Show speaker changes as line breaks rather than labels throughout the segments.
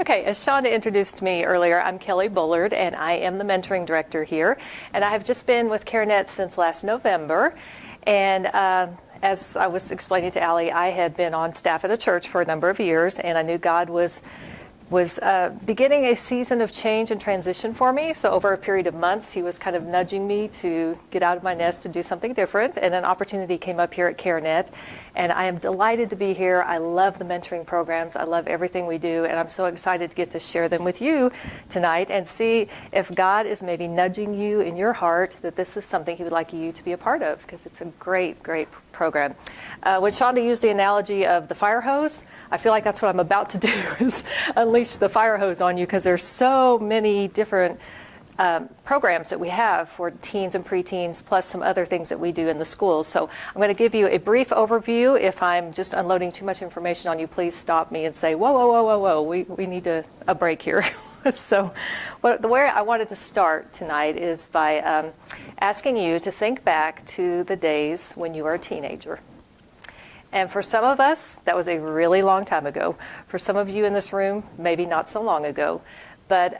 Okay, as Shonda introduced me earlier, I'm Kelly Bullard, and I am the mentoring director here. And I have just been with CareNet since last November. And as I was explaining to Allie, I had been on staff at a church for a number of years, and I knew God was beginning a season of change and transition for me. So over a period of months, he was kind of nudging me to get out of my nest and do something different. And an opportunity came up here at CareNet. And I am delighted to be here. I love the mentoring programs. I love everything we do. And I'm so excited to get to share them with you tonight and see if God is maybe nudging you in your heart that this is something he would like you to be a part of, because it's a great, great program. When Shonda used the analogy of the fire hose, I feel like that's what I'm about to do, is unleash the fire hose on you, because there's so many different programs that we have for teens and preteens, plus some other things that we do in the schools. So I'm going to give you a brief overview. If I'm just unloading too much information on you, please stop me and say, whoa, whoa, whoa, whoa, whoa, we need a break here. So the way I wanted to start tonight is by asking you to think back to the days when you were a teenager. And for some of us, that was a really long time ago. For some of you in this room, maybe not so long ago. But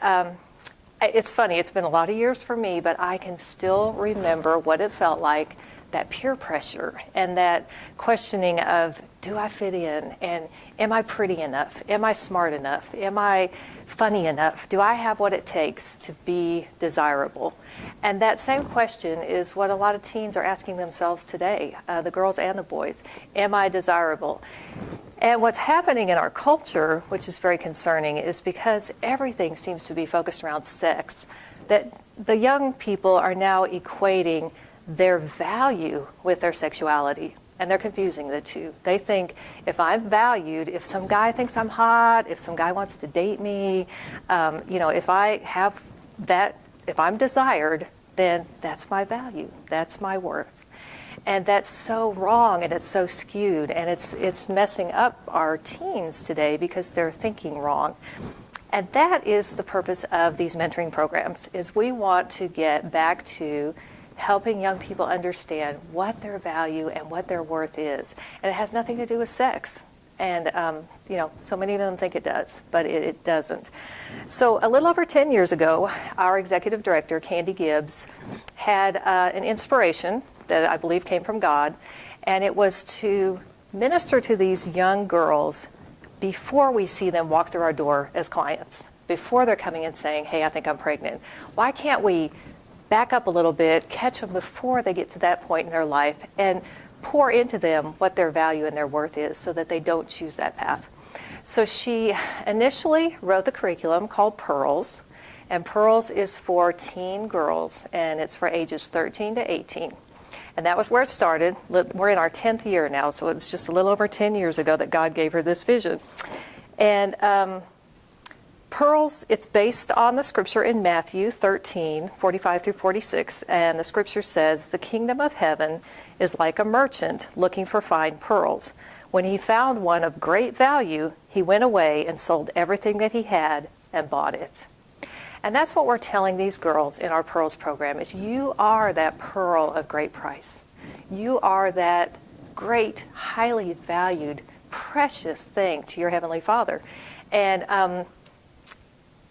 it's funny, it's been a lot of years for me, but I can still remember what it felt like, that peer pressure and that questioning of, do I fit in? And am I pretty enough? Am I smart enough? Am I funny enough? Do I have what it takes to be desirable? And that same question is what a lot of teens are asking themselves today, the girls and the boys. Am I desirable? And what's happening in our culture, which is very concerning, is because everything seems to be focused around sex, that the young people are now equating their value with their sexuality. And they're confusing the two. They think if I'm valued, if some guy thinks I'm hot, if some guy wants to date me, if I have that, if I'm desired, then that's my value, that's my worth. And that's so wrong, and it's so skewed, and it's messing up our teens today because they're thinking wrong. And that is the purpose of these mentoring programs, is we want to get back to helping young people understand what their value and what their worth is. And it has nothing to do with sex. And, so many of them think it does, but it doesn't. So a little over 10 years ago, our executive director, Candy Gibbs, had an inspiration that I believe came from God, and it was to minister to these young girls before we see them walk through our door as clients, before they're coming and saying, hey, I think I'm pregnant. Why can't we back up a little bit, catch them before they get to that point in their life, and pour into them what their value and their worth is so that they don't choose that path? So she initially wrote the curriculum called Pearls, and Pearls is for teen girls, and it's for ages 13 to 18. And that was where it started. We're in our 10th year now, so it's just a little over 10 years ago that God gave her this vision. And Pearls, it's based on the scripture in Matthew 13, 45 through 46. And the scripture says, the kingdom of heaven is like a merchant looking for fine pearls. When he found one of great value, he went away and sold everything that he had and bought it. And that's what we're telling these girls in our Pearls program, is you are that pearl of great price. You are that great, highly valued, precious thing to your Heavenly Father. And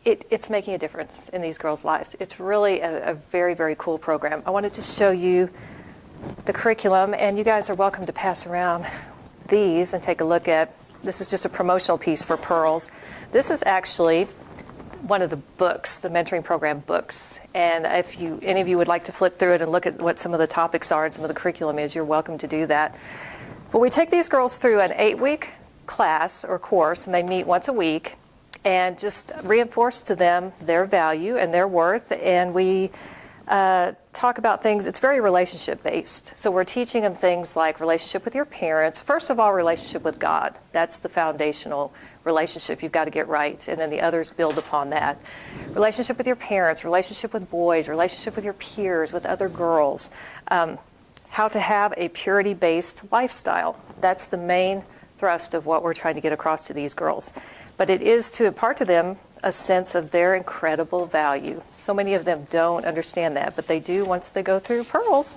it's making a difference in these girls' lives. It's really a very, very cool program. I wanted to show you the curriculum, and you guys are welcome to pass around these and take a look at. This is just a promotional piece for Pearls. This is actually one of the books, the mentoring program books. And if any of you would like to flip through it and look at what some of the topics are and some of the curriculum is, you're welcome to do that. But we take these girls through an 8-week class or course, and they meet once a week, and just reinforce to them their value and their worth. And we talk about things, it's very relationship based. So we're teaching them things like relationship with your parents. First of all, relationship with God. That's the foundational relationship you've got to get right. And then the others build upon that. Relationship with your parents, relationship with boys, relationship with your peers, with other girls. How to have a purity-based lifestyle. That's the main thrust of what we're trying to get across to these girls. But it is to impart to them a sense of their incredible value. So many of them don't understand that, but they do once they go through Pearls.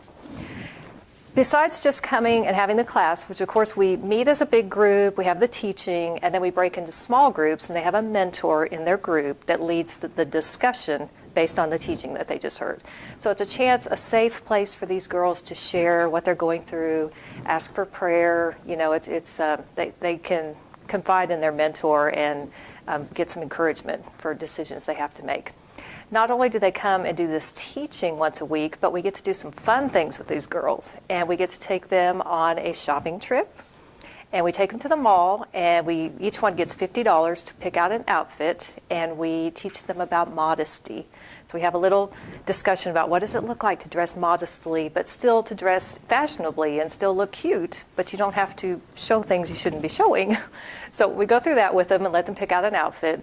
Besides just coming and having the class, which of course we meet as a big group, we have the teaching, and then we break into small groups, and they have a mentor in their group that leads the discussion based on the teaching that they just heard. So it's a chance, a safe place for these girls to share what they're going through, ask for prayer. You know, they can confide in their mentor and get some encouragement for decisions they have to make. Not only do they come and do this teaching once a week, but we get to do some fun things with these girls. And we get to take them on a shopping trip. And we take them to the mall, and each one gets $50 to pick out an outfit, and we teach them about modesty. So we have a little discussion about what does it look like to dress modestly, but still to dress fashionably and still look cute, but you don't have to show things you shouldn't be showing. So we go through that with them and let them pick out an outfit.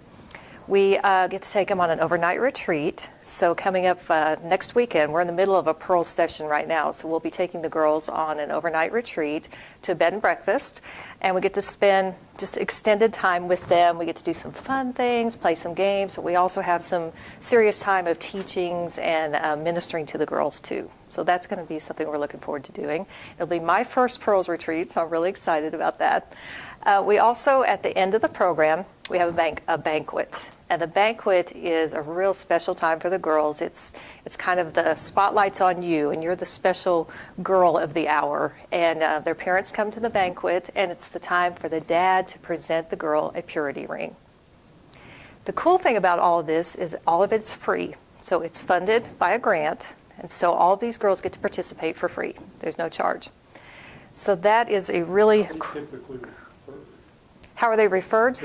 We get to take them on an overnight retreat. So coming up next weekend, we're in the middle of a Pearls session right now. So we'll be taking the girls on an overnight retreat to bed and breakfast. And we get to spend just extended time with them. We get to do some fun things, play some games. But we also have some serious time of teachings and ministering to the girls too. So that's going to be something we're looking forward to doing. It'll be my first Pearls retreat, so I'm really excited about that. We also, at the end of the program, we have a banquet. And the banquet is a real special time for the girls. It's kind of the spotlight's on you, and you're the special girl of the hour. And their parents come to the banquet, and it's the time for the dad to present the girl a purity ring. The cool thing about all of this is all of it's free. So it's funded by a grant, and so all of these girls get to participate for free. There's no charge. So that is a really...
Typically referred.
How are they referred?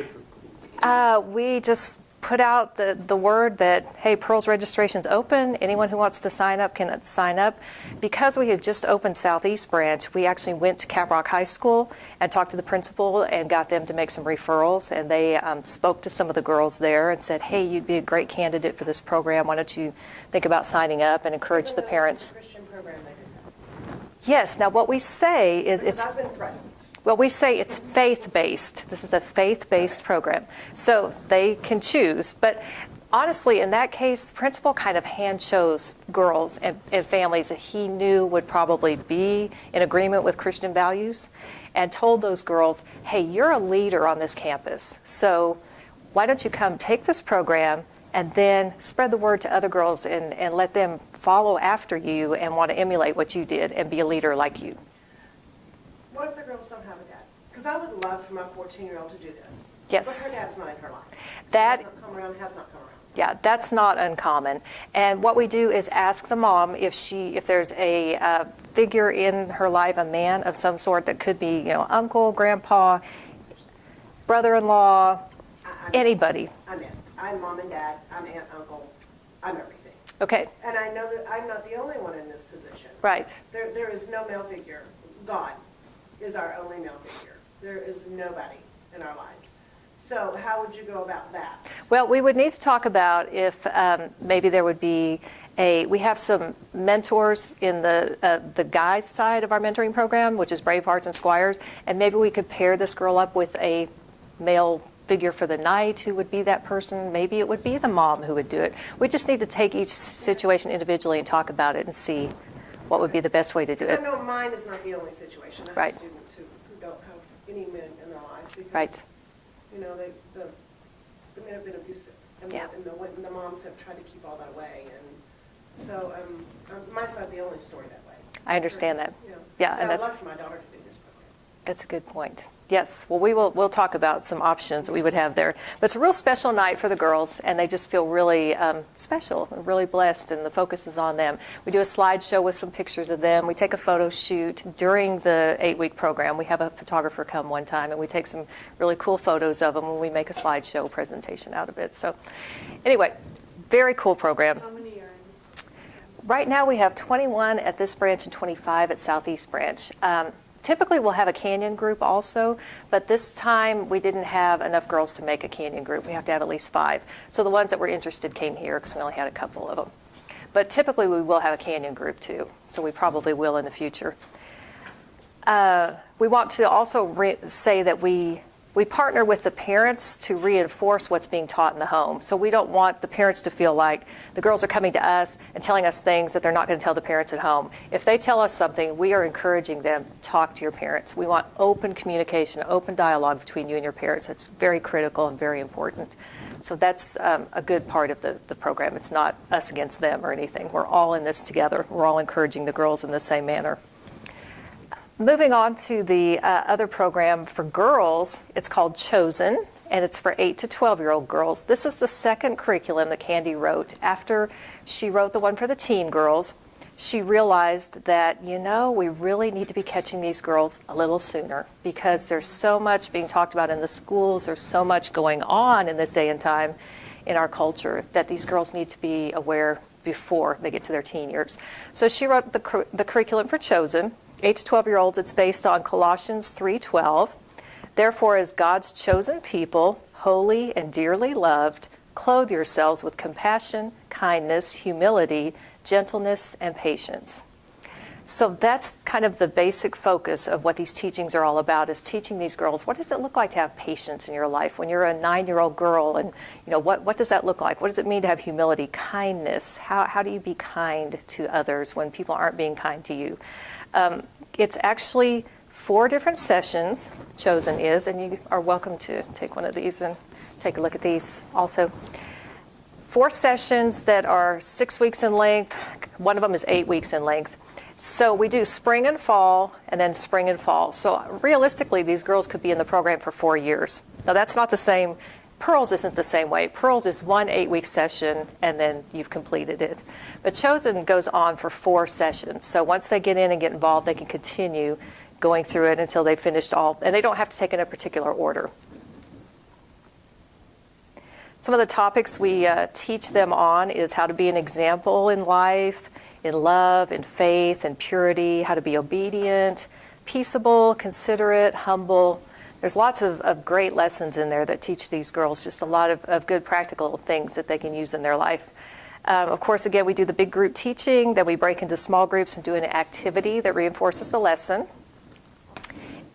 We just put out the word that, hey, Pearls registration's open. Anyone who wants to sign up can sign up. Because we have just opened Southeast Branch, we actually went to Caprock High School and talked to the principal and got them to make some referrals. And they spoke to some of the girls there and said, hey, you'd be a great candidate for this program. Why don't you think about signing up and encourage the parents?
It's a Christian program, they did that.
Yes. Now, what we say is
Because I've been threatened.
Well, we say it's faith-based. This is a faith-based program. So they can choose. But honestly, in that case, the principal kind of hand-chose girls and families that he knew would probably be in agreement with Christian values and told those girls, hey, you're a leader on this campus. So why don't you come take this program and then spread the word to other girls and let them follow after you and want to emulate what you did and be a leader like you.
What if the girls don't have a dad? Because I would love for my 14-year-old to do this.
Yes.
But her dad's not in her life.
That
has not come around, has not come around.
Yeah, that's not uncommon. And what we do is ask the mom if there's a figure in her life, a man of some sort that could be, uncle, grandpa, brother-in-law, anybody.
I'm it. I'm mom and dad. I'm aunt, uncle. I'm everything.
Okay.
And I know that I'm not the only one in this position.
Right.
There is no male figure. God is our only male figure. There is nobody in our lives. So how would you go about that?
Well, we would need to talk about if maybe there would be we have some mentors in the guys side of our mentoring program, which is Brave Hearts and Squires, and maybe we could pair this girl up with a male figure for the night who would be that person. Maybe it would be the mom who would do it. We just need to take each situation individually and talk about it and see what would be the best way to do it.
I know mine is not the only situation. I have students who don't have any men in their lives because, the men have been abusive. And, the moms have tried to keep all that away. And so mine's not the only story that way.
I understand that.
Yeah,
and
I'd love for my daughter to do this program.
That's a good point. Yes, well, we'll talk about some options that we would have there. But it's a real special night for the girls, and they just feel really special and really blessed, and the focus is on them. We do a slideshow with some pictures of them. We take a photo shoot during the 8-week program. We have a photographer come one time, and we take some really cool photos of them when we make a slideshow presentation out of it. So anyway, very cool program.
How many are in?
Right now we have 21 at this branch and 25 at Southeast Branch. Typically, we'll have a Canyon group also, but this time we didn't have enough girls to make a Canyon group. We have to have at least 5. So the ones that were interested came here because we only had a couple of them. But typically, we will have a Canyon group too, so we probably will in the future. We want to also say that we we partner with the parents to reinforce what's being taught in the home. So we don't want the parents to feel like the girls are coming to us and telling us things that they're not going to tell the parents at home. If they tell us something, we are encouraging them to talk to your parents. We want open communication, open dialogue between you and your parents. That's very critical and very important. So that's a good part of the program. It's not us against them or anything. We're all in this together. We're all encouraging the girls in the same manner. Moving on to the other program for girls, it's called Chosen, and it's for 8 to 12-year-old girls. This is the second curriculum that Candy wrote. After she wrote the one for the teen girls, she realized that, we really need to be catching these girls a little sooner because there's so much being talked about in the schools. There's so much going on in this day and time in our culture that these girls need to be aware before they get to their teen years. So she wrote the curriculum for Chosen. 8 to 12-year-olds, it's based on Colossians 3:12. Therefore, as God's chosen people, holy and dearly loved, clothe yourselves with compassion, kindness, humility, gentleness, and patience. So that's kind of the basic focus of what these teachings are all about, is teaching these girls, what does it look like to have patience in your life when you're a 9-year-old girl? And, what does that look like? What does it mean to have humility, kindness? How do you be kind to others when people aren't being kind to you? It's actually 4 different sessions, Chosen is, and you are welcome to take one of these and take a look at these also. 4 sessions that are 6 weeks in length. One of them is 8 weeks in length. So we do spring and fall, and then spring and fall. So realistically, these girls could be in the program for 4 years. Now that's not the same. Pearls isn't the same way. Pearls is 1 8-week session, and then you've completed it. But Chosen goes on for 4 sessions. So once they get in and get involved, they can continue going through it until they've finished all, and they don't have to take in a particular order. Some of the topics we teach them on is how to be an example in life, in love, in faith, in purity, how to be obedient, peaceable, considerate, humble. There's lots of great lessons in there that teach these girls just a lot of good practical things that they can use in their life. Of course, again, we do the big group teaching, then we break into small groups and do an activity that reinforces the lesson.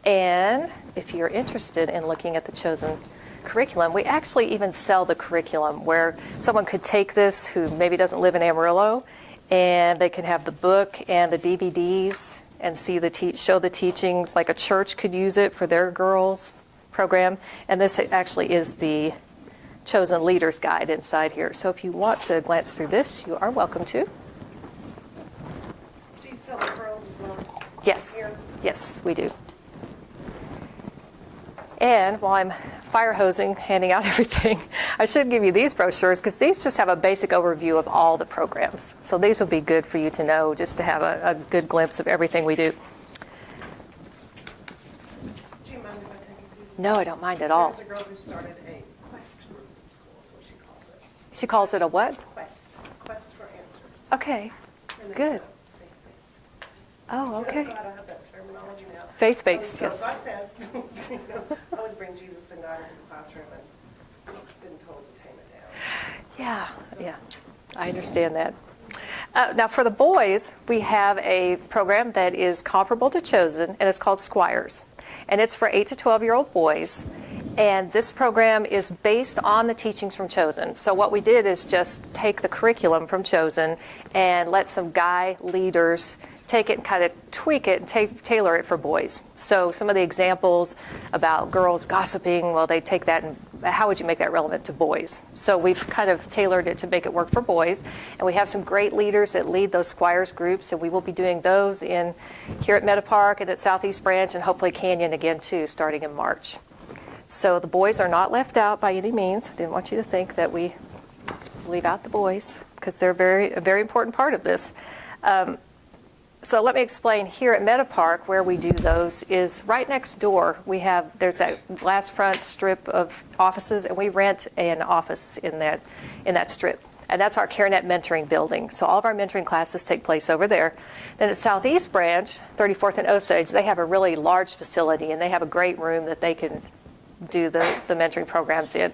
And if you're interested in looking at the Chosen curriculum, we actually even sell the curriculum where someone could take this who maybe doesn't live in Amarillo, and they can have the book and the DVDs and see show the teachings. Like a church could use it for their girls program. And this actually is the Chosen Leaders Guide inside here. So if you want to glance through this, you are welcome to.
Do you sell the pearls as well?
Yes.
Here?
Yes, we do. And while I'm fire hosing, handing out everything, I should give you these brochures because these just have a basic overview of all the programs. So these will be good for you to know, just to have a good glimpse of everything we do.
Do you mind if I take a few?
No, I don't mind at all.
There's a girl who started a quest group in school, is what she calls it.
She calls it a what?
Quest for answers.
Okay.
And they
Good.
say faith-based.
Oh, okay.
I'm glad I have that terminology now.
Faith-based,
I was
yes.
told, God says, I always bring Jesus and God into the classroom and been told to tame it down.
Yeah, I understand that. Now for the boys, we have a program that is comparable to Chosen, and it's called Squires. And it's for 8 to 12-year-old boys. And this program is based on the teachings from Chosen. So what we did is just take the curriculum from Chosen and let some guy leaders take it and kind of tweak it and tailor it for boys. So some of the examples about girls gossiping, well, they take that and how would you make that relevant to boys? So we've kind of tailored it to make it work for boys. And we have some great leaders that lead those Squires groups, and we will be doing those here at Meta Park and at Southeast Branch and hopefully Canyon again too, starting in March. So the boys are not left out by any means. I didn't want you to think that we leave out the boys because they're a very important part of this. So let me explain. Here at Meta Park, where we do those is right next door. There's that glass front strip of offices, and we rent an office in that strip. And that's our CareNet mentoring building. So all of our mentoring classes take place over there. Then at Southeast Branch, 34th and Osage, they have a really large facility, and they have a great room that they can do the mentoring programs in.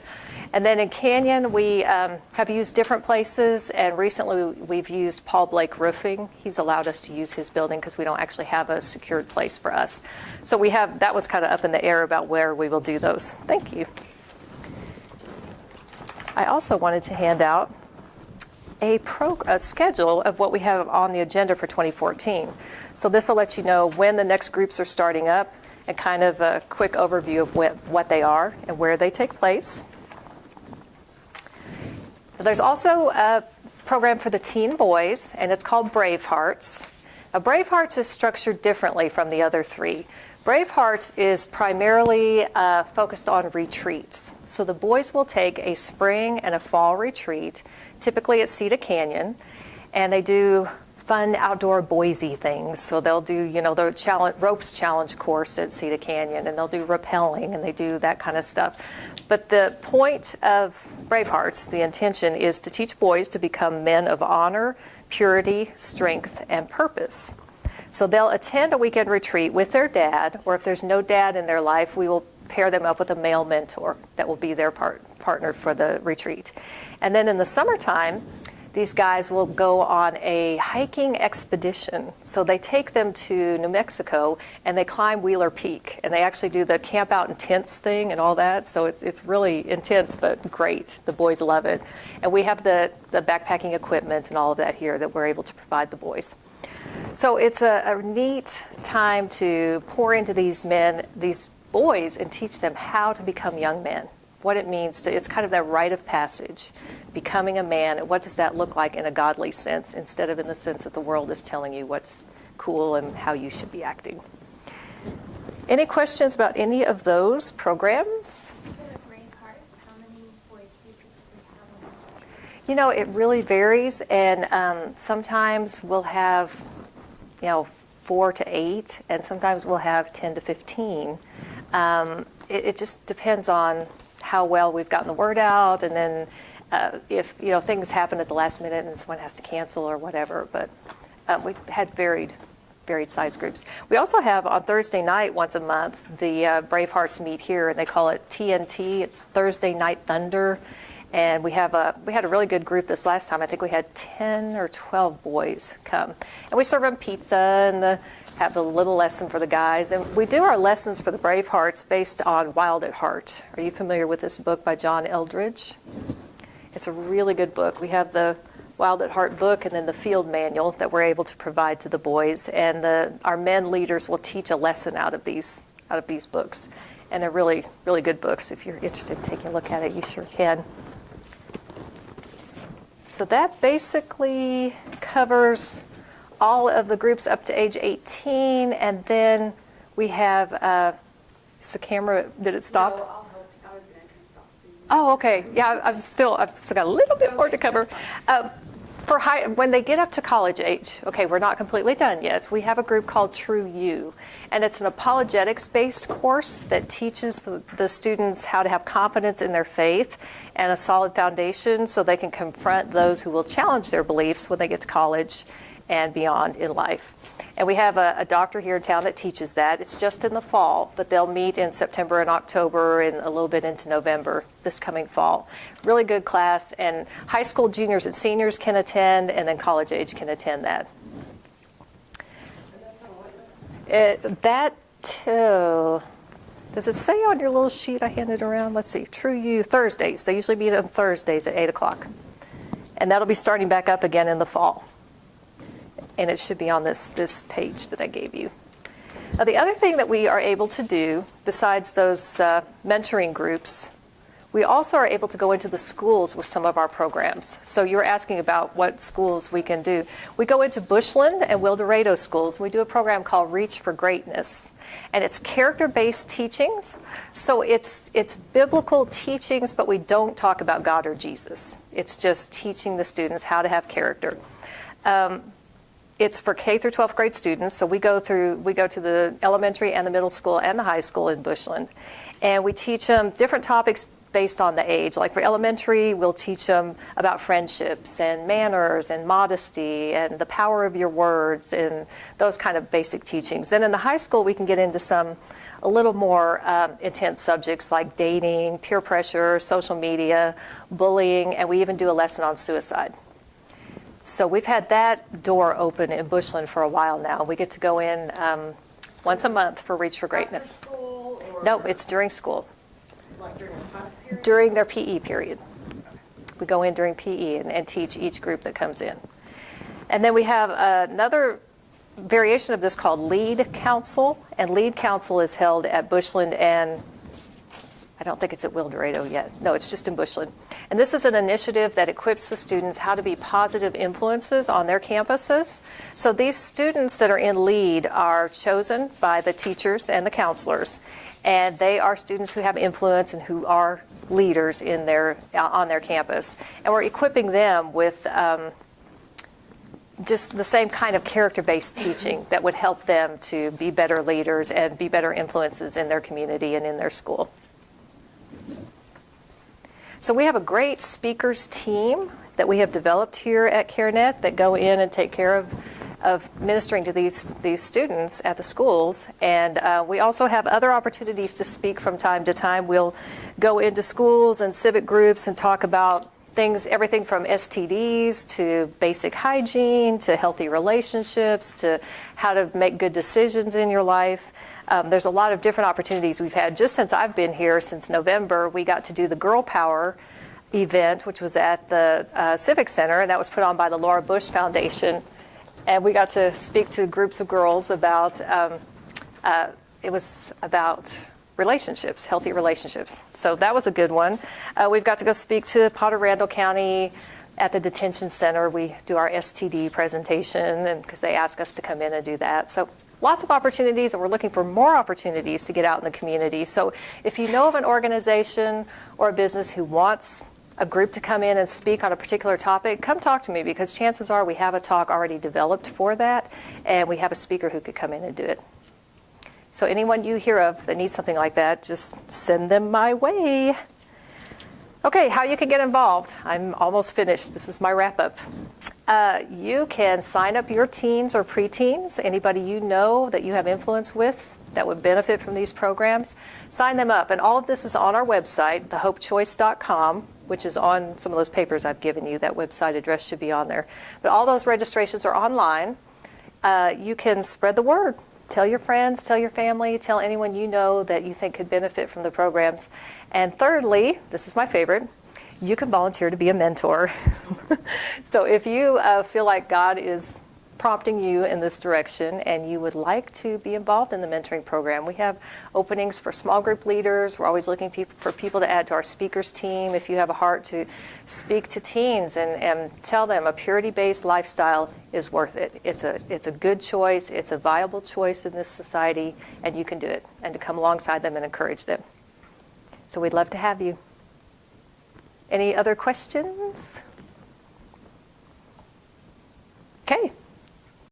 And then in Canyon, we have used different places, and recently we've used Paul Blake Roofing. He's allowed us to use his building because we don't actually have a secured place for us. So we have, that was kind of up in the air about where we will do those. Thank you. I also wanted to hand out a schedule of what we have on the agenda for 2014. So this will let you know when the next groups are starting up and kind of a quick overview of what they are and where they take place. There's also a program for the teen boys, and it's called Brave Hearts. Now, Brave Hearts is structured differently from the other three. Brave Hearts is primarily focused on retreats. So the boys will take a spring and a fall retreat, typically at Cedar Canyon, and they do fun outdoor Boise things. So they'll do, the ropes challenge course at Cedar Canyon, and they'll do rappelling, and they do that kind of stuff. But the point of Brave Hearts, the intention, is to teach boys to become men of honor, purity, strength, and purpose. So they'll attend a weekend retreat with their dad, or if there's no dad in their life, we will pair them up with a male mentor that will be their partner for the retreat. And then in the summertime, these guys will go on a hiking expedition. So they take them to New Mexico and they climb Wheeler Peak, and they actually do the camp out in tents thing and all that. So it's really intense, but great. The boys love it. And we have the backpacking equipment and all of that here that we're able to provide the boys. So it's a neat time to pour into these boys, and teach them how to become young men. What it means it's kind of that rite of passage, becoming a man, and what does that look like in a godly sense, instead of in the sense that the world is telling you what's cool and how you should be acting. Any questions about any of those programs?
For the Brave Hearts, how many boys do you typically have on
It really varies, and sometimes we'll have, 4 to 8, and sometimes we'll have 10 to 15. It just depends on how well we've gotten the word out, and then if things happen at the last minute and someone has to cancel or whatever. But we've had varied size groups. We also have on Thursday night once a month the Brave Hearts meet here, and they call it TNT. It's Thursday Night Thunder, and we had a really good group this last time. I think we had 10 or 12 boys come, and we serve them pizza and have the little lesson for the guys. And we do our lessons for the Brave Hearts based on Wild at Heart. Are you familiar with this book by John Eldridge? It's a really good book. We have the Wild at Heart book and then the field manual that we're able to provide to the boys. And our men leaders will teach a lesson out of these books. And they're really, really good books. If you're interested in taking a look at it, you sure can. So that basically covers all of the groups up to age 18, and then we have, is the camera, did it stop?
No, I'll help. I was going to stop.
Oh, okay. Yeah, I've still got a little bit more to cover. When they get up to college age, okay, we're not completely done yet. We have a group called True You, and it's an apologetics-based course that teaches the students how to have confidence in their faith and a solid foundation so they can confront those who will challenge their beliefs when they get to college and beyond in life. And we have a doctor here in town that teaches that. It's just in the fall, but they'll meet in September and October and a little bit into November this coming fall. Really good class, and high school juniors and seniors can attend, and then college age can attend that. That too. Does it say on your little sheet I handed around? Let's see. True You, Thursdays. They usually meet on Thursdays at 8 o'clock. And that'll be starting back up again in the fall. And it should be on this page that I gave you. Now, the other thing that we are able to do, besides those mentoring groups, we also are able to go into the schools with some of our programs. So you were asking about what schools we can do. We go into Bushland and Wildorado schools. We do a program called Reach for Greatness. And it's character-based teachings. So it's biblical teachings, but we don't talk about God or Jesus. It's just teaching the students how to have character. It's for K through 12th grade students, so we go to the elementary and the middle school and the high school in Bushland, and we teach them different topics based on the age. Like for elementary, we'll teach them about friendships and manners and modesty and the power of your words and those kind of basic teachings. Then in the high school, we can get into some a little more intense subjects like dating, peer pressure, social media, bullying, and we even do a lesson on suicide. So we've had that door open in Bushland for a while now. We get to go in once a month for Reach for Greatness.
After school or?
No, it's during school,
Like during a class period?
during their PE period. We go in during PE and teach each group that comes in. And then we have another variation of this called Lead Council, and Lead Council is held at Bushland, and I don't think it's at Wildorado yet. No, it's just in Bushland. And this is an initiative that equips the students how to be positive influences on their campuses. So these students that are in Lead are chosen by the teachers and the counselors, and they are students who have influence and who are leaders in on their campus. And we're equipping them with just the same kind of character-based teaching that would help them to be better leaders and be better influences in their community and in their school. So we have a great speakers team that we have developed here at CareNet that go in and take care of ministering to these students at the schools. And we also have other opportunities to speak from time to time. We'll go into schools and civic groups and talk about things, everything from STDs to basic hygiene to healthy relationships to how to make good decisions in your life. There's a lot of different opportunities we've had. Just since I've been here, since November, we got to do the Girl Power event, which was at the Civic Center, and that was put on by the Laura Bush Foundation. And we got to speak to groups of girls about, it was about relationships, healthy relationships. So that was a good one. We've got to go speak to Potter Randall County at the detention center. We do our STD presentation, and because they ask us to come in and do that. So lots of opportunities, and we're looking for more opportunities to get out in the community. So if you know of an organization or a business who wants a group to come in and speak on a particular topic, come talk to me, because chances are we have a talk already developed for that, and we have a speaker who could come in and do it. So anyone you hear of that needs something like that, just send them my way. Okay, how you can get involved. I'm almost finished. This is my wrap-up. You can sign up your teens or preteens, anybody you know that you have influence with that would benefit from these programs. Sign them up. And all of this is on our website, thehopechoice.com, which is on some of those papers I've given you. That website address should be on there. But all those registrations are online. You can spread the word. Tell your friends, tell your family, tell anyone you know that you think could benefit from the programs. And thirdly, this is my favorite, you can volunteer to be a mentor. So if you feel like God is prompting you in this direction and you would like to be involved in the mentoring program, we have openings for small group leaders. We're always looking for people to add to our speakers team. If you have a heart to speak to teens and tell them a purity-based lifestyle is worth it. It's a good choice. It's a viable choice in this society, and you can do it, and to come alongside them and encourage them. So we'd love to have you. Any other questions? Okay.